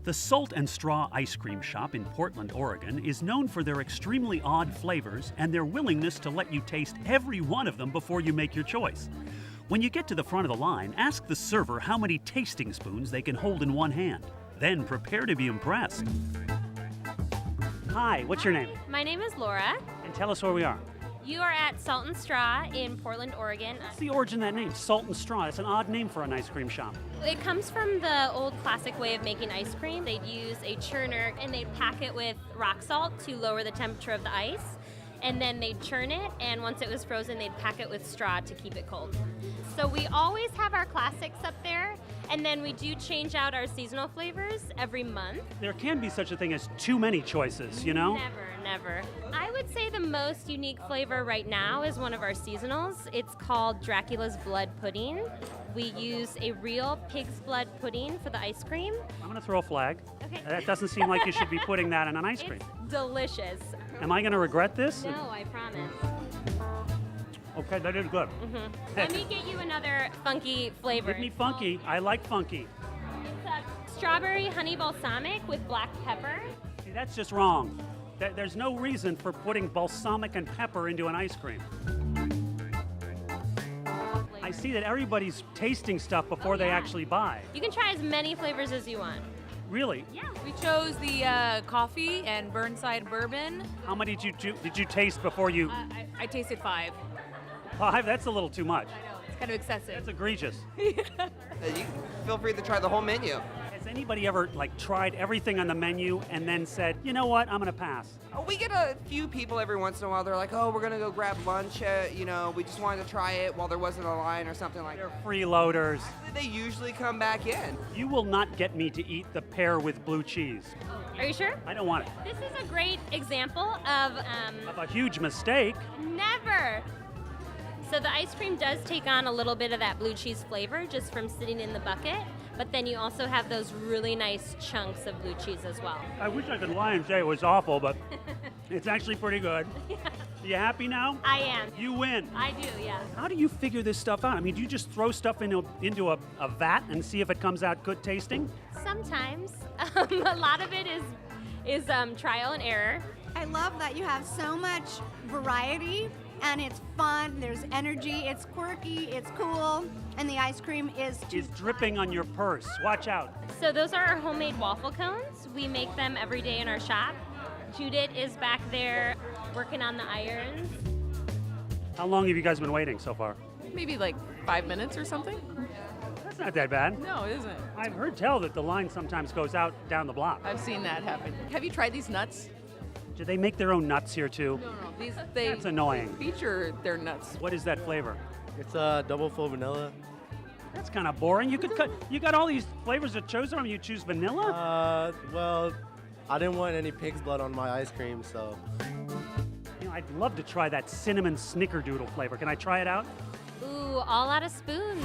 The Salt and Straw Ice Cream Shop in Portland, Oregon is known for their extremely odd flavors and their willingness to let you taste every one of them before you make your choice. When you get to the front of the line, ask the server how many tasting spoons they can hold in one hand. Then prepare to be impressed. Hi, what's your name? My name is Laura. And tell us where we are. You are at Salt and Straw in Portland, Oregon. What's the origin of that name, Salt and Straw? It's an odd name for an ice cream shop. It comes from the old classic way of making ice cream. They'd use a churner and they'd pack it with rock salt to lower the temperature of the ice. And then they'd churn it, and once it was frozen, they'd pack it with straw to keep it cold. So we always have our classics up there, and then we do change out our seasonal flavors every month. There can be such a thing as too many choices, you know? Never. I would say the most unique flavor right now is one of our seasonals. It's called Dracula's Blood Pudding. We use a real pig's blood pudding for the ice cream. I'm going to throw a flag. Okay. That doesn't seem like you should be putting that in an ice cream. It's delicious. Am I going to regret this? No, I promise. Okay, that is good. Let me get you another funky flavor. Give me funky. I like funky. It's a strawberry honey balsamic with black pepper. See, that's just wrong. There's no reason for putting balsamic and pepper into an ice cream. I see that everybody's tasting stuff before they actually buy. You can try as many flavors as you want. Really? Yeah. We chose the coffee and Burnside bourbon. How many did you taste before you? I tasted 5. 5? That's a little too much. I know, it's kind of excessive. That's egregious. You feel free to try the whole menu. Has anybody ever tried everything on the menu and then said, you know what, I'm gonna pass? We get a few people every once in a while. They're like, oh, we're going to go grab lunch. We just wanted to try it while there wasn't a line or something like They're that. freeloaders. They usually come back in. You will not get me to eat the pear with blue cheese. Are you sure? I don't want it. This is a great example of Of a huge mistake. never. So the ice cream does take on a little bit of that blue cheese flavor just from sitting in the bucket, but then you also have those really nice chunks of blue cheese as well. I wish I could lie and say it was awful, but it's actually pretty good. You happy now? I am. You win. I do, yeah. How do you figure this stuff out? I mean, do you just throw stuff into a vat and see if it comes out good tasting? Sometimes. A lot of it is trial and error. I love that you have so much variety and it's fun, there's energy, it's quirky, it's cool, and the ice cream is It's dripping on your purse. Watch out. So those are our homemade waffle cones. We make them every day in our shop. Judith is back there working on the irons. How long have you guys been waiting so far? Maybe like 5 minutes or something. That's not that bad. No, it isn't. I've heard tell that the line sometimes goes out down the block. I've seen that happen. Have you tried these nuts? Do they make their own nuts here too? No. They That's annoying. feature their nuts. What is that flavor? It's double full vanilla. That's kind of boring. You could cut. You got all these flavors to choose from. You choose vanilla. Well, I didn't want any pig's blood on my ice cream, so. You know, I'd love to try that cinnamon snickerdoodle flavor. Can I try it out? Ooh, all out of spoons.